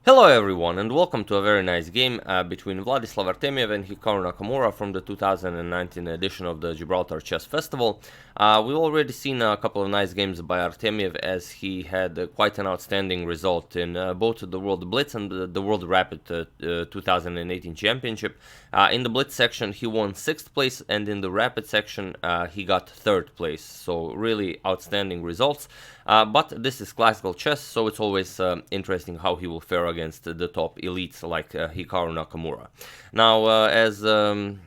Hello everyone and welcome to a very nice game between Vladislav Artemiev and Hikaru Nakamura from the 2019 edition of the Gibraltar Chess Festival. We've already seen a couple of nice games by Artemiev as he had quite an outstanding result in both the World Blitz and the World Rapid 2018 Championship. In the Blitz section he won 6th place and in the Rapid section he got 3rd place, so really outstanding results. But this is classical chess, so it's always interesting how he will fare against the top elites like Hikaru Nakamura. Now, as the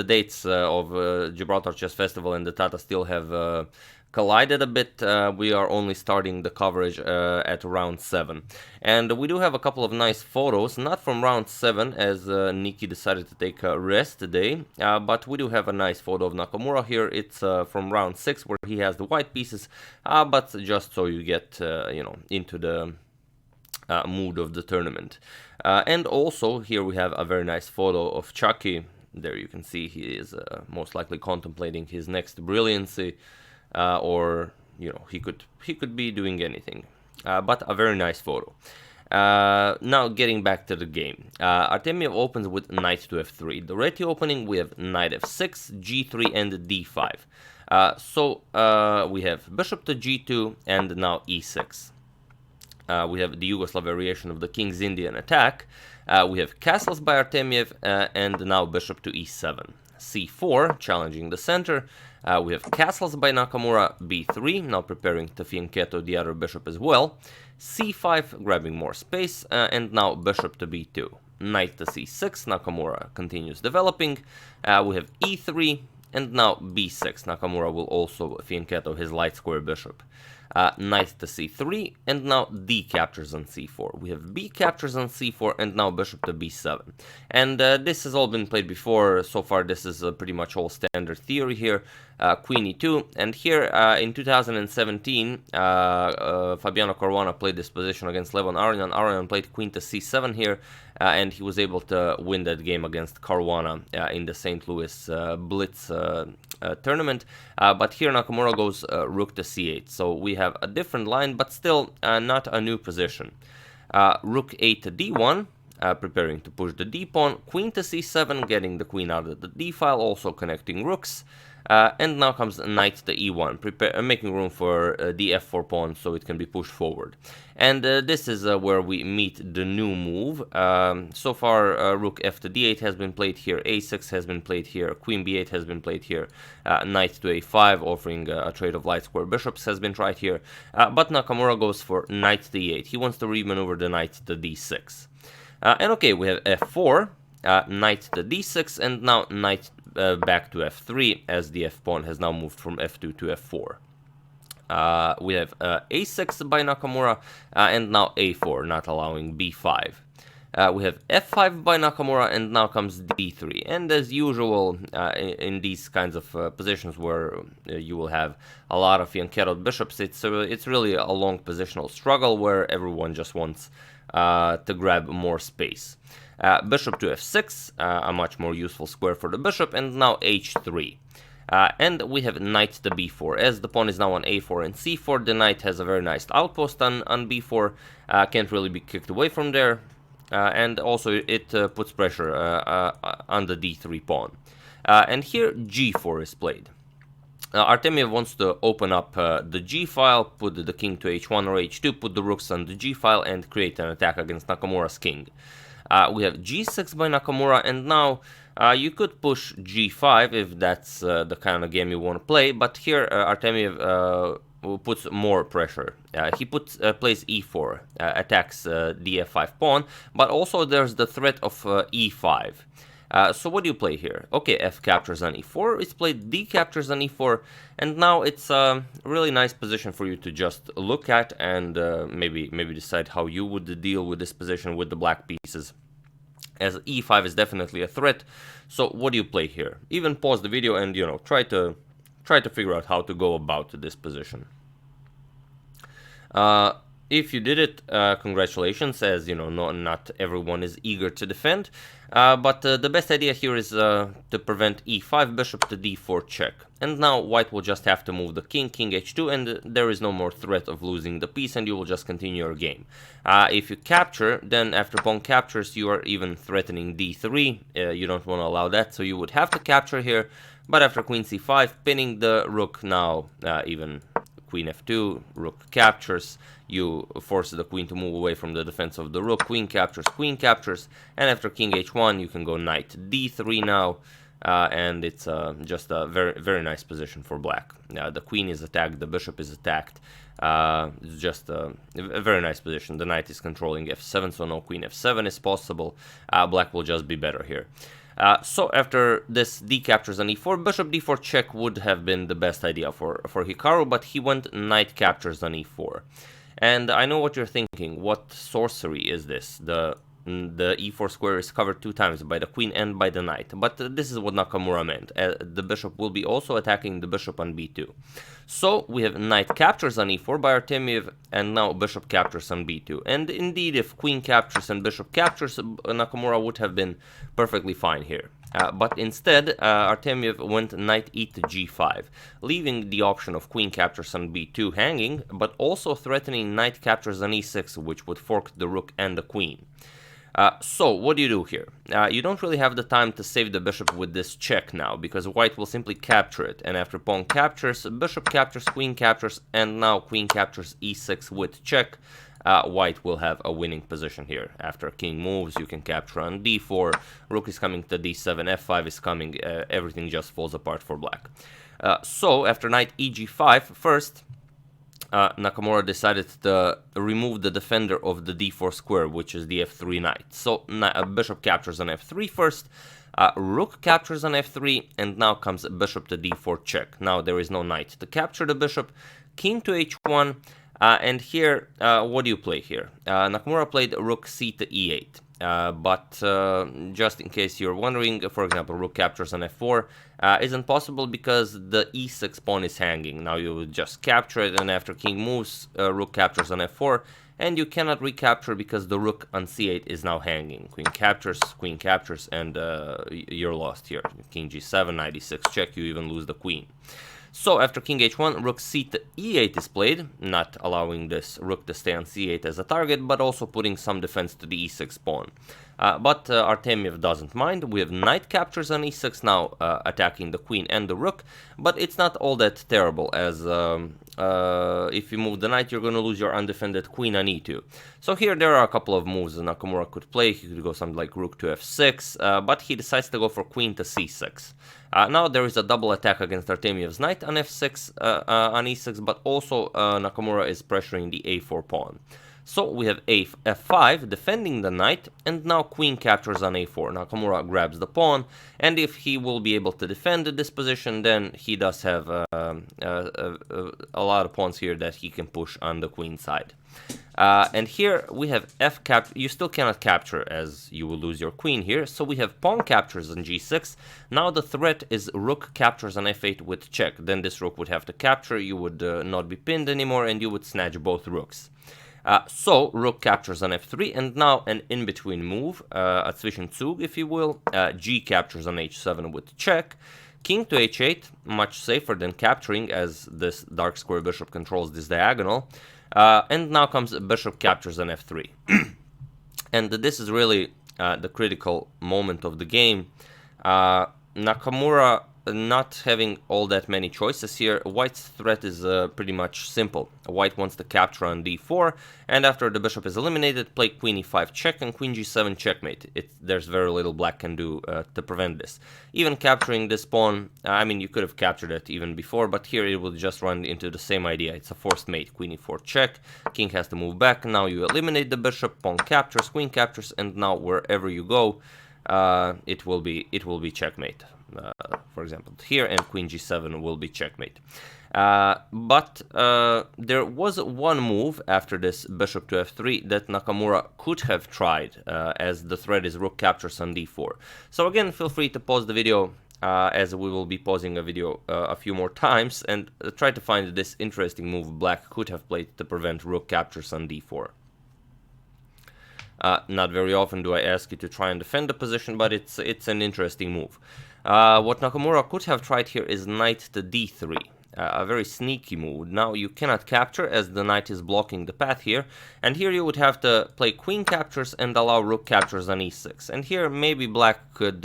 dates of Gibraltar Chess Festival and the Tata still have collided a bit, we are only starting the coverage at round 7. And we do have a couple of nice photos, not from round 7 as Nikki decided to take a rest today, but we do have a nice photo of Nakamura here. It's from round 6 where he has the white pieces, but just so you get into the mood of the tournament. And also here we have a very nice photo of Chucky. There you can see he is most likely contemplating his next brilliancy. Or he could be doing anything, but a very nice photo. Now getting back to the game, Artemiev opens with knight to f3. The reti opening we have knight f6, g3 and d5. So we have bishop to g2 and now e6. We have the Yugoslav variation of the King's Indian attack. We have castles by Artemiev and now bishop to e7. c4 challenging the center. We have castles by Nakamura, b3, now preparing to fianchetto the other bishop as well. c5 grabbing more space, and now bishop to b2. Knight to c6, Nakamura continues developing. We have e3, and now b6. Nakamura will also fianchetto his light square bishop. Knight to c3, and now d captures on c4. We have b captures on c4, and now bishop to b7. And this has all been played before. So far, this is pretty much all standard theory here. Queen e2, and here in 2017, Fabiano Caruana played this position against Levon Aronian. Aronian played queen to c7 here, and he was able to win that game against Caruana in the St. Louis Blitz tournament. But here Nakamura goes rook to c8, so we have a different line, but still not a new position. Rook 8 to d1. Preparing to push the d-pawn, queen to c7, getting the queen out of the d-file, also connecting rooks. And now comes knight to e1, making room for the f4 pawn so it can be pushed forward. And this is where we meet the new move. So far, rook f to d8 has been played here, a6 has been played here, queen b8 has been played here, knight to a5, offering a trade of light square bishops has been tried here. But Nakamura goes for knight to e8. He wants to remaneuver the knight to d6. And okay, we have f4, knight to d6, and now knight back to f3, as the f-pawn has now moved from f2 to f4. We have a6 by Nakamura, and now a4, not allowing b5. We have f5 by Nakamura, and now comes d3. And as usual, in these kinds of positions where you will have a lot of fianchettoed bishops, it's really a long positional struggle where everyone just wants to grab more space. Bishop to f6, a much more useful square for the bishop, and now h3. And we have knight to b4. As the pawn is now on a4 and c4, the knight has a very nice outpost on b4, can't really be kicked away from there, and also it puts pressure on the d3 pawn. And here g4 is played. Artemiev wants to open up the g-file, put the king to h1 or h2, put the rooks on the g-file, and create an attack against Nakamura's king. We have g6 by Nakamura, and now you could push g5 if that's the kind of game you want to play, but here Artemiev puts more pressure. He plays e4, attacks the f5 pawn, but also there's the threat of e5. So what do you play here? Okay, f captures on e4, it's played d captures on e4, and now it's a really nice position for you to just look at and maybe decide how you would deal with this position with the black pieces, as e5 is definitely a threat. So what do you play here? Even pause the video and try to figure out how to go about this position. If you did it, congratulations, as you know, not everyone is eager to defend. But the best idea here is to prevent e5, bishop to d4 check. And now white will just have to move the king, king h2, and there is no more threat of losing the piece, and you will just continue your game. If you capture, then after pawn captures, you are even threatening d3. You don't want to allow that, so you would have to capture here. But after queen c5, pinning the rook, now even queen f2, rook captures, you force the queen to move away from the defense of the rook, queen captures, and after king h1 you can go knight d3 now, and it's just a very, very nice position for black. The queen is attacked, the bishop is attacked, it's just a very nice position. The knight is controlling f7, so no queen f7 is possible. Black will just be better here. So after this d captures on e4, bishop d4 check would have been the best idea for Hikaru, but he went knight captures on e4. And I know what you're thinking, what sorcery is this? The e4 square is covered 2 times by the queen and by the knight, but this is what Nakamura meant. The bishop will be also attacking the bishop on b2. So we have knight captures on e4 by Artemiev, and now bishop captures on b2. And indeed, if queen captures and bishop captures, Nakamura would have been perfectly fine here. But instead, Artemiev went knight e to g5, leaving the option of queen captures on b2 hanging, but also threatening knight captures on e6, which would fork the rook and the queen. So, what do you do here? You don't really have the time to save the bishop with this check now, because white will simply capture it, and after pawn captures, bishop captures, queen captures, and now queen captures e6 with check. White will have a winning position here. After king moves, you can capture on d4, rook is coming to d7, f5 is coming, everything just falls apart for black. So, after knight eg5, first, Nakamura decided to remove the defender of the d4 square, which is the f3 knight. So bishop captures on f3 first, rook captures on f3, and now comes bishop to d4 check. Now there is no knight to capture the bishop, king to h1, and here, what do you play here? Nakamura played rook c to e8. But just in case you're wondering, for example, rook captures on f4 isn't possible because the e6 pawn is hanging. Now you would just capture it, and after king moves, rook captures on f4, and you cannot recapture because the rook on c8 is now hanging. Queen captures, and you're lost here. King g7, knight e6 check, you even lose the queen. So after king h1, rook c to e8 is played, not allowing this rook to stay on c8 as a target, but also putting some defense to the e6 pawn. But Artemiev doesn't mind. We have knight captures on e6 now, attacking the queen and the rook, but it's not all that terrible, as if you move the knight, you're going to lose your undefended queen on e2. So here there are a couple of moves Nakamura could play. He could go something like rook to f6, but he decides to go for queen to c6. Now there is a double attack against Artemiev's knight on f6, on e6, but also Nakamura is pressuring the a4 pawn. So we have f5 defending the knight, and now queen captures on a4. Nakamura grabs the pawn, and if he will be able to defend this position, then he does have a lot of pawns here that he can push on the queen side. And here we have f cap. You still cannot capture, as you will lose your queen here. So we have pawn captures on g6. Now the threat is rook captures on f8 with check. Then this rook would have to capture. You would not be pinned anymore, and you would snatch both rooks. So rook captures on f3, and now an in-between move, a Zwischenzug, if you will. G captures on h7 with check. King to h8, much safer than capturing, as this dark square bishop controls this diagonal. And now comes bishop captures on f3. And this is really the critical moment of the game. Nakamura not having all that many choices here. White's threat is pretty much simple. White wants to capture on d4, and after the bishop is eliminated, play queen e5 check and queen g7 checkmate. There's very little black can do to prevent this. Even capturing this pawn, I mean, you could have captured it even before, but here it will just run into the same idea. It's a forced mate. Queen e4 check, king has to move back, now you eliminate the bishop, pawn captures, queen captures, and now wherever you go, it will be checkmate. For example, here, and queen g7 will be checkmate. But there was one move after this bishop to f3 that Nakamura could have tried, as the threat is rook captures on d4. So again, feel free to pause the video, as we will be pausing a video a few more times and try to find this interesting move black could have played to prevent rook captures on d4. Not very often do I ask you to try and defend the position, but it's an interesting move. What Nakamura could have tried here is knight to d3. A very sneaky move. Now you cannot capture as the knight is blocking the path here, and here you would have to play queen captures and allow rook captures on e6. And here maybe black could,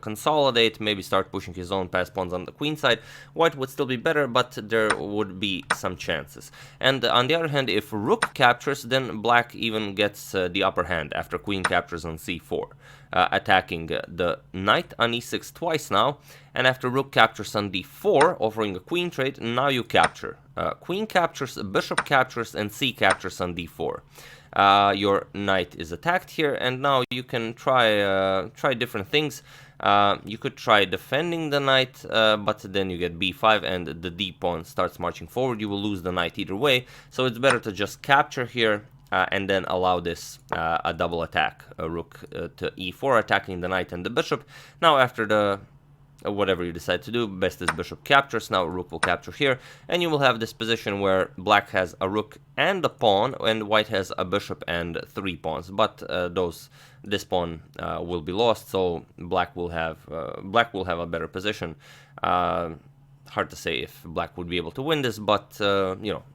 consolidate, maybe start pushing his own pass pawns on the queen side. White would still be better, but there would be some chances. And on the other hand, if rook captures, then black even gets the upper hand after queen captures on c4, attacking the knight on e6 twice now, and after rook captures on d4, offering a queen trade, now you capture. Queen captures, bishop captures, and c captures on d4. Your knight is attacked here, and now you can try different things. You could try defending the knight, but then you get b5 and the d pawn starts marching forward. You will lose the knight either way, so it's better to just capture here and then allow this a double attack, a rook to e4, attacking the knight and the bishop. Now after the whatever you decide to do, best is bishop captures. Now rook will capture here, and you will have this position where black has a rook and a pawn, and white has a bishop and 3 pawns. But this pawn will be lost, so black will have a better position. Hard to say if black would be able to win this, but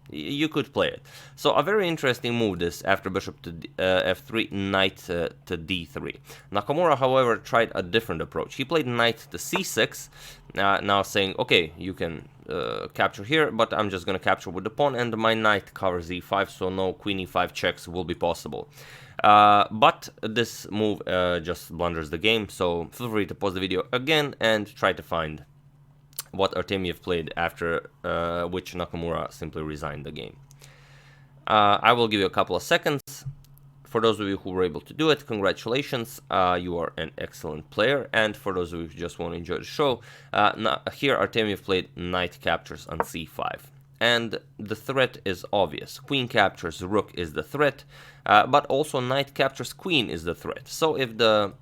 you could play it. So a very interesting move this after bishop to f3, knight to d3. Nakamura, however, tried a different approach. He played knight to c6, now saying, okay, you can capture here, but I'm just going to capture with the pawn, and my knight covers e5, so no queen e5 checks will be possible. But this move just blunders the game, so feel free to pause the video again and try to find what Artemiev played, after which Nakamura simply resigned the game. I will give you a couple of seconds. For those of you who were able to do it, congratulations, you are an excellent player. And for those of you who just want to enjoy the show, here Artemiev played knight captures on c5. And the threat is obvious. Queen captures rook is the threat, but also knight captures queen is the threat. So if the,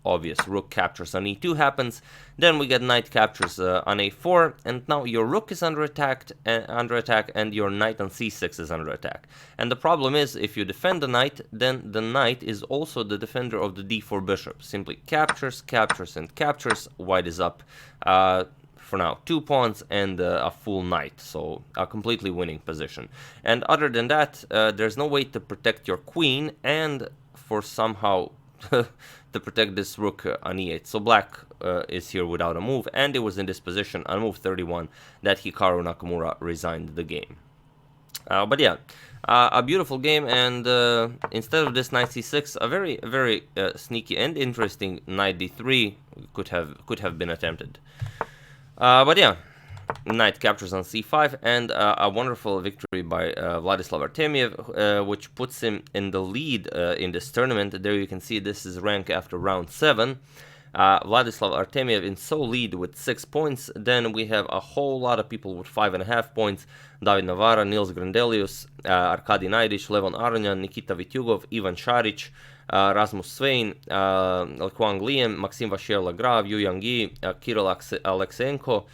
obvious rook captures on e2 happens, then we get knight captures on a4, and now your rook is under attack, and your knight on c6 is under attack. And the problem is, if you defend the knight, then the knight is also the defender of the d4 bishop. Simply captures, captures, and captures. White is up for now 2 pawns and a full knight, so a completely winning position. And other than that, there's no way to protect your queen and for somehow to protect this rook on e8. So black is here without a move, and it was in this position on move 31 that Hikaru Nakamura resigned the game. But yeah, a beautiful game, and instead of this knight c6, a very sneaky and interesting knight d3 could have been attempted. But yeah, knight captures on c5, and a wonderful victory by Vladislav Artemiev, which puts him in the lead in this tournament. There you can see this is rank after round 7. Vladislav Artemiev in So lead with 6 points. Then we have a whole lot of people with 5.5 points. David Navara, Nils Grandelius, Arkady Naidich, Levon Aronian, Nikita Vityugov, Ivan Šarić, Rasmus Svein, Kwang Liam, Maxim Vachier-Lagrave, Yu Yang-Yi, Kirill Alexeyenko,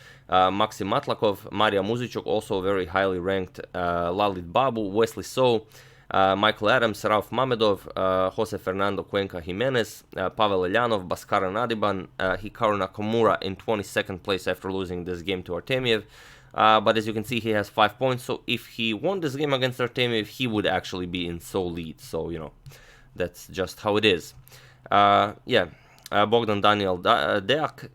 Maxim Matlakov, Maria Muzichuk, also very highly ranked, Lalit Babu, Wesley So, Michael Adams, Rauf Mamedov, Jose Fernando Cuenca Jimenez, Pavel Elyanov, Bhaskara Nadiban, Hikaru Nakamura in 22nd place after losing this game to Artemiev. But as you can see, he has 5 points, so if he won this game against Artemiev, he would actually be in So lead, so, that's just how it is. Bogdan Daniel Deac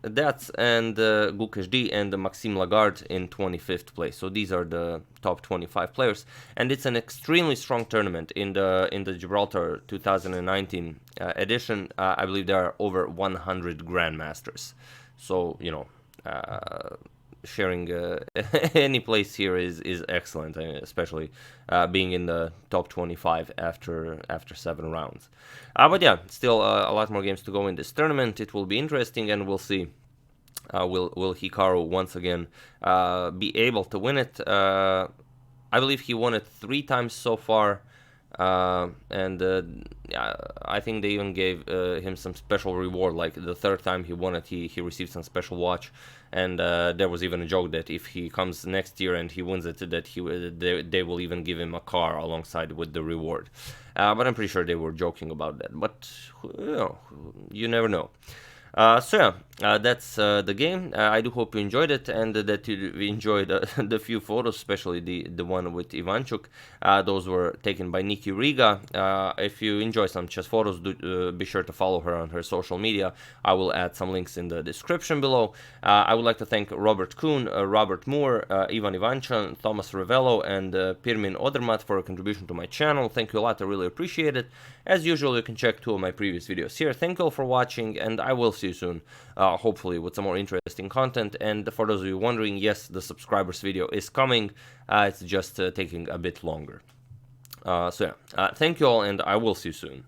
and Gukesh D and Maxime Lagarde in 25th place. So these are the top 25 players, and it's an extremely strong tournament in the Gibraltar 2019 edition. I believe there are over 100 grandmasters. So sharing any place here is excellent, especially being in the top 25 after 7 rounds. But yeah, still a lot more games to go in this tournament. It will be interesting, and we'll see. Will Hikaru once again be able to win it? I believe he won it 3 times so far. Yeah, I think they even gave him some special reward. Like the third time he won it, he received some special watch, and there was even a joke that if he comes next year and he wins it, that they will even give him a car alongside with the reward. But I'm pretty sure they were joking about that. But you never know. That's the game. I do hope you enjoyed it, and that you enjoyed the few photos, especially the one with Ivanchuk. Those were taken by Nikki Riga. If you enjoy some chess photos, be sure to follow her on her social media. I will add some links in the description below. I would like to thank Robert Kuhn, Robert Moore, Ivan Ivanchan, Thomas Ravello, and Pirmin Odermatt for a contribution to my channel. Thank you a lot, I really appreciate it. As usual, you can check 2 of my previous videos here. Thank you all for watching, and I will see you soon, hopefully with some more interesting content. And for those of you wondering, yes, the subscribers video is coming. It's just taking a bit longer. Thank you all, and I will see you soon.